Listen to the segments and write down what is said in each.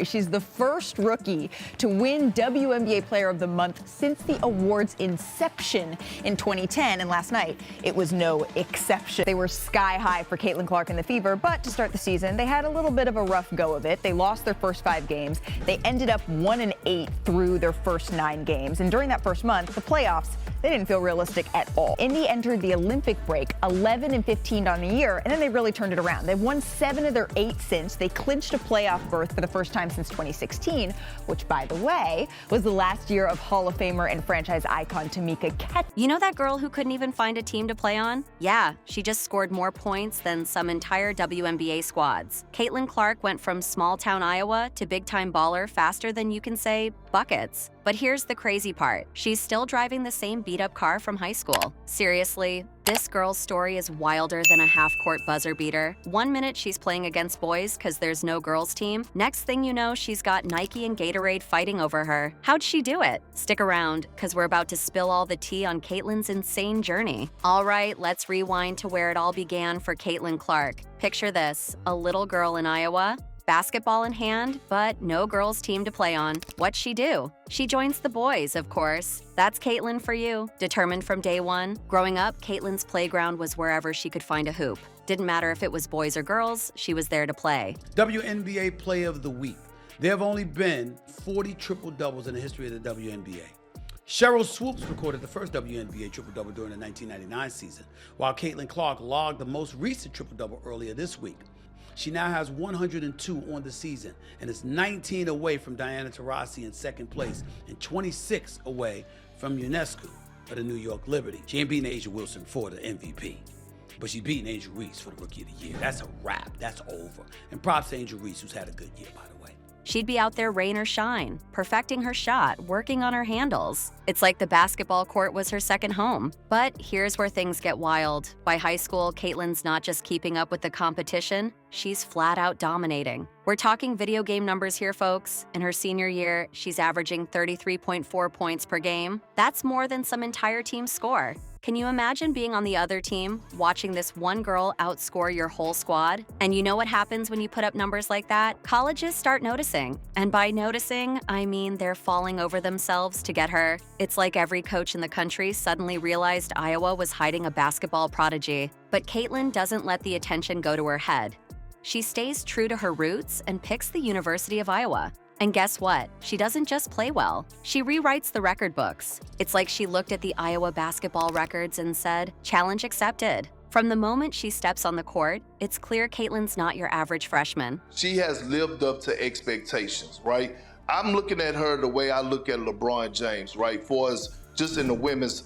She's the first rookie to win WNBA Player of the Month since the award's inception in 2010, and last night it was no exception. They were sky high for Caitlin Clark and the Fever, but to start the season, they had a little bit of a rough go of it. They lost their first 5 games. They ended up 1-8 through their first 9 games, and during that first month, the playoffs, they didn't feel realistic at all. Indy entered the Olympic break 11-15 on the year, and then they really turned it around. They've won 7 of their 8 since. They clinched a playoff berth for the first time since 2016, which, by the way, was the last year of Hall of Famer and franchise icon Tamika Catchings. You know that girl who couldn't even find a team to play on? Yeah, she just scored more points than some entire WNBA squads. Caitlin Clark went from small-town Iowa to big-time baller faster than you can say buckets. But here's the crazy part. She's still driving the same beat-up car from high school. Seriously, this girl's story is wilder than a half-court buzzer beater. 1 minute she's playing against boys because there's no girls team. Next thing you know, she's got Nike and Gatorade fighting over her. How'd she do it? Stick around, because we're about to spill all the tea on Caitlin's insane journey. All right, let's rewind to where it all began for Caitlin Clark. Picture this, a little girl in Iowa, basketball in hand, but no girls' team to play on. What'd she do? She joins the boys, of course. That's Caitlin for you. Determined from day one. Growing up, Caitlin's playground was wherever she could find a hoop. Didn't matter if it was boys or girls, she was there to play. WNBA Player of the Week. There have only been 40 triple-doubles in the history of the WNBA. Cheryl Swoops recorded the first WNBA triple-double during the 1999 season, while Caitlin Clark logged the most recent triple-double earlier this week. She now has 102 on the season and is 19 away from Diana Taurasi in second place and 26 away from UNESCO of the New York Liberty. She ain't beating Asia Wilson for the MVP, but she's beating Angel Reese for the Rookie of the Year. That's a wrap. That's over. And props to Angel Reese, who's had a good year, by the way. She'd be out there rain or shine, perfecting her shot, working on her handles. It's like the basketball court was her second home. But here's where things get wild. By high school, Caitlin's not just keeping up with the competition, she's flat out dominating. We're talking video game numbers here, folks. In her senior year, she's averaging 33.4 points per game. That's more than some entire teams score. Can you imagine being on the other team, watching this one girl outscore your whole squad? And you know what happens when you put up numbers like that? Colleges start noticing. And by noticing, I mean they're falling over themselves to get her. It's like every coach in the country suddenly realized Iowa was hiding a basketball prodigy. But Caitlin doesn't let the attention go to her head. She stays true to her roots and picks the University of Iowa. And guess what? She doesn't just play well. She rewrites the record books. It's like she looked at the Iowa basketball records and said, "Challenge accepted." From the moment she steps on the court, it's clear Caitlin's not your average freshman. She has lived up to expectations, right? I'm looking at her the way I look at LeBron James, right? For us, just in the women's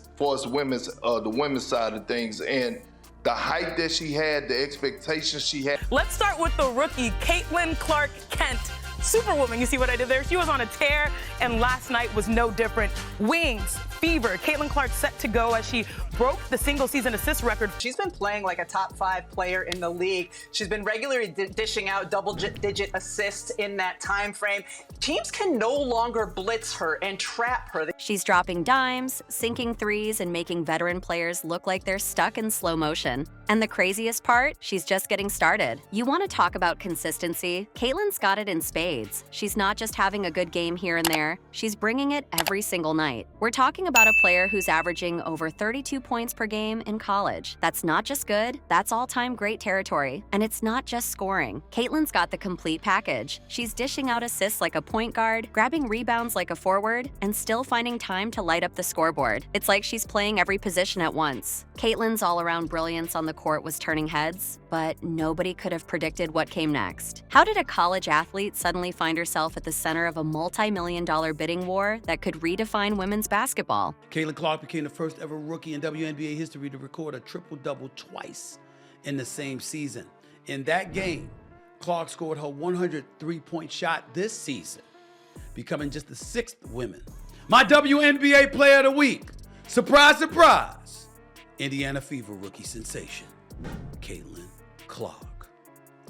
side of things, and the height that she had, the expectations she had. Let's start with the rookie, Caitlin Clark Kent. Superwoman, you see what I did there? She was on a tear, and last night was no different. Wings, fever. Caitlin Clark set to go as she broke the single-season assist record. She's been playing like a top 5 player in the league. She's been regularly dishing out double-digit assists in that time frame. Teams can no longer blitz her and trap her. She's dropping dimes, sinking threes, and making veteran players look like they're stuck in slow motion. And the craziest part, she's just getting started. You want to talk about consistency? Caitlin's got it in spades. She's not just having a good game here and there, she's bringing it every single night. We're talking about a player who's averaging over 32 points per game in college. That's not just good, that's all-time great territory. And it's not just scoring. Caitlin's got the complete package. She's dishing out assists like a point guard, grabbing rebounds like a forward, and still finding time to light up the scoreboard. It's like she's playing every position at once. Caitlin's all-around brilliance on the court was turning heads, but nobody could have predicted what came next. How did a college athlete suddenly find herself at the center of a multi-million-dollar bidding war that could redefine women's basketball? Caitlin Clark became the first ever rookie in WNBA history to record a triple-double twice in the same season. In that game, Clark scored her 103-point shot this season, becoming just the 6th woman. My WNBA Player of the Week, surprise, surprise, Indiana Fever rookie sensation, Caitlin Clark.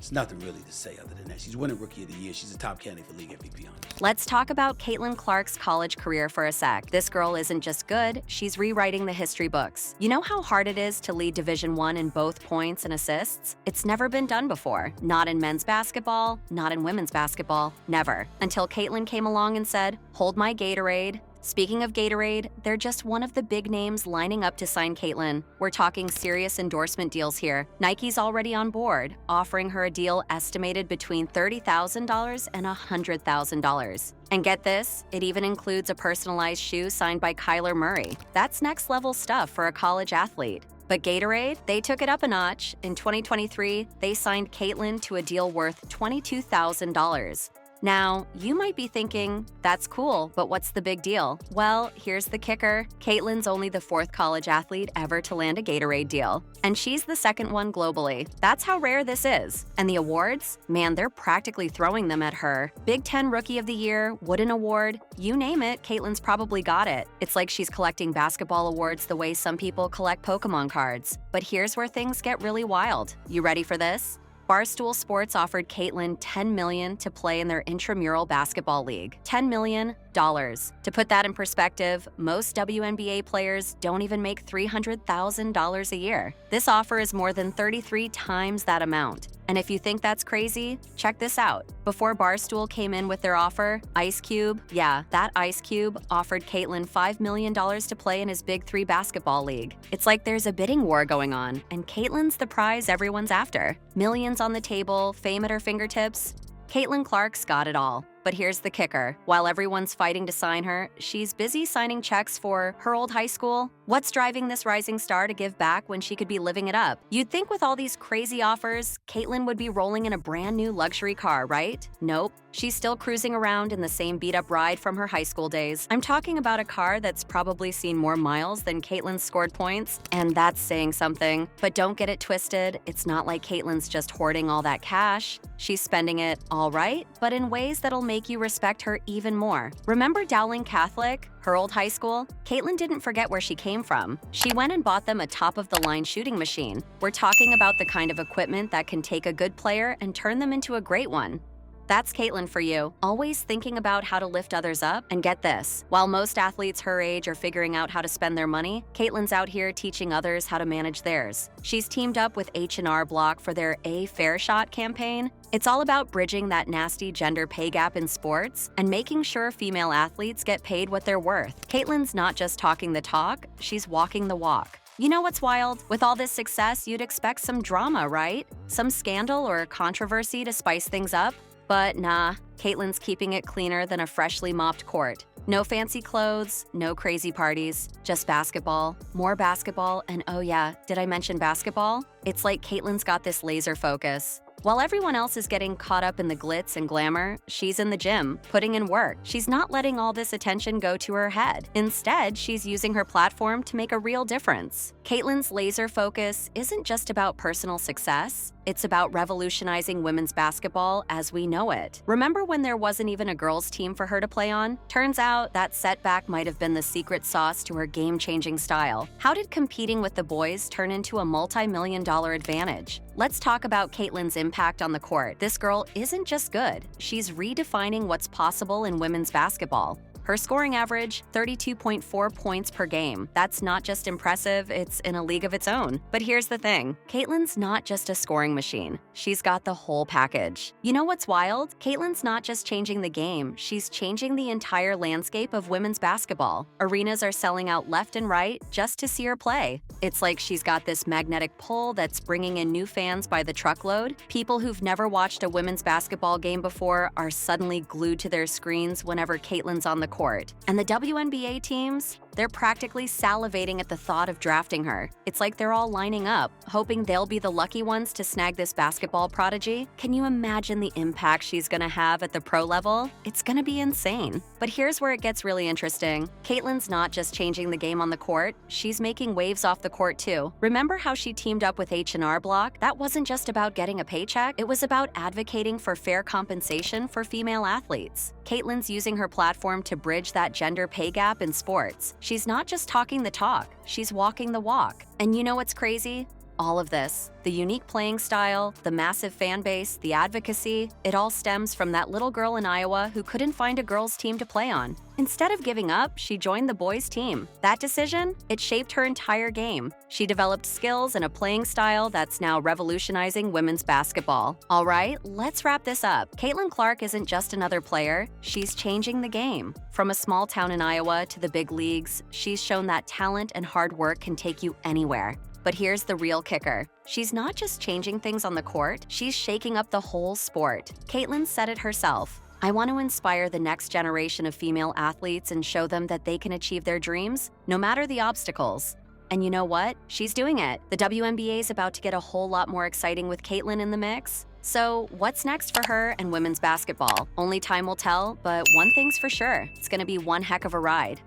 There's nothing really to say other than that. She's winning Rookie of the Year. She's a top candidate for League MVP on it. Let's talk about Caitlin Clark's college career for a sec. This girl isn't just good, she's rewriting the history books. You know how hard it is to lead Division I in both points and assists? It's never been done before. Not in men's basketball, not in women's basketball, never. Until Caitlin came along and said, "Hold my Gatorade." Speaking of Gatorade, they're just one of the big names lining up to sign Caitlin. We're talking serious endorsement deals here. Nike's already on board, offering her a deal estimated between $30,000 and $100,000. And get this, it even includes a personalized shoe signed by Kyler Murray. That's next level stuff for a college athlete. But Gatorade, they took it up a notch. In 2023, they signed Caitlin to a deal worth $22,000. Now, you might be thinking, that's cool, but what's the big deal? Well, here's the kicker. Caitlin's only the 4th college athlete ever to land a Gatorade deal. And she's the 2nd one globally. That's how rare this is. And the awards? Man, they're practically throwing them at her. Big Ten Rookie of the Year, Wooden Award, you name it, Caitlin's probably got it. It's like she's collecting basketball awards the way some people collect Pokemon cards. But here's where things get really wild. You ready for this? Barstool Sports offered Caitlin $10 million to play in their intramural basketball league. $10 million. To put that in perspective, most WNBA players don't even make $300,000 a year. This offer is more than 33 times that amount. And if you think that's crazy, check this out. Before Barstool came in with their offer, Ice Cube, that Ice Cube offered Caitlin $5 million to play in his Big 3 basketball league. It's like there's a bidding war going on, and Caitlin's the prize everyone's after. Millions on the table, fame at her fingertips. Caitlin Clark's got it all. But here's the kicker. While everyone's fighting to sign her, she's busy signing checks for her old high school. What's driving this rising star to give back when she could be living it up? You'd think with all these crazy offers, Caitlin would be rolling in a brand new luxury car, right? Nope. She's still cruising around in the same beat-up ride from her high school days. I'm talking about a car that's probably seen more miles than Caitlin's scored points, and that's saying something. But don't get it twisted. It's not like Caitlin's just hoarding all that cash. She's spending it all right, but in ways that'll make you respect her even more. Remember Dowling Catholic, her old high school? Caitlin didn't forget where she came from. She went and bought them a top-of-the-line shooting machine. We're talking about the kind of equipment that can take a good player and turn them into a great one. That's Caitlin for you, always thinking about how to lift others up. And get this, while most athletes her age are figuring out how to spend their money, Caitlin's out here teaching others how to manage theirs. She's teamed up with H&R Block for their A Fair Shot campaign. It's all about bridging that nasty gender pay gap in sports and making sure female athletes get paid what they're worth. Caitlin's not just talking the talk, she's walking the walk. You know what's wild? With all this success, you'd expect some drama, right? Some scandal or controversy to spice things up? But nah, Caitlin's keeping it cleaner than a freshly mopped court. No fancy clothes, no crazy parties, just basketball, more basketball, and oh yeah, did I mention basketball? It's like Caitlin's got this laser focus. While everyone else is getting caught up in the glitz and glamour, she's in the gym, putting in work. She's not letting all this attention go to her head. Instead, she's using her platform to make a real difference. Caitlin's laser focus isn't just about personal success, it's about revolutionizing women's basketball as we know it. Remember when there wasn't even a girls' team for her to play on? Turns out that setback might have been the secret sauce to her game-changing style. How did competing with the boys turn into a multi-million-dollar advantage? Let's talk about Caitlin's impact on the court. This girl isn't just good, she's redefining what's possible in women's basketball. Her scoring average, 32.4 points per game. That's not just impressive, it's in a league of its own. But here's the thing, Caitlin's not just a scoring machine. She's got the whole package. You know what's wild? Caitlin's not just changing the game, she's changing the entire landscape of women's basketball. Arenas are selling out left and right just to see her play. It's like she's got this magnetic pull that's bringing in new fans by the truckload. People who've never watched a women's basketball game before are suddenly glued to their screens whenever Caitlin's on the court. And the WNBA teams, they're practically salivating at the thought of drafting her. It's like they're all lining up, hoping they'll be the lucky ones to snag this basketball prodigy. Can you imagine the impact she's gonna have at the pro level? It's gonna be insane. But here's where it gets really interesting. Caitlin's not just changing the game on the court, she's making waves off the court too. Remember how she teamed up with H&R Block? That wasn't just about getting a paycheck, it was about advocating for fair compensation for female athletes. Caitlin's using her platform to bridge that gender pay gap in sports. She's not just talking the talk, she's walking the walk. And you know what's crazy? All of this, the unique playing style, the massive fan base, the advocacy, it all stems from that little girl in Iowa who couldn't find a girls' team to play on. Instead of giving up, she joined the boys' team. That decision, it shaped her entire game. She developed skills and a playing style that's now revolutionizing women's basketball. All right, let's wrap this up. Caitlin Clark isn't just another player, she's changing the game. From a small town in Iowa to the big leagues, she's shown that talent and hard work can take you anywhere. But here's the real kicker. She's not just changing things on the court, she's shaking up the whole sport. Caitlin said it herself. I want to inspire the next generation of female athletes and show them that they can achieve their dreams, no matter the obstacles. And you know what? She's doing it. The WNBA is about to get a whole lot more exciting with Caitlin in the mix. So what's next for her and women's basketball? Only time will tell, but one thing's for sure. It's going to be one heck of a ride.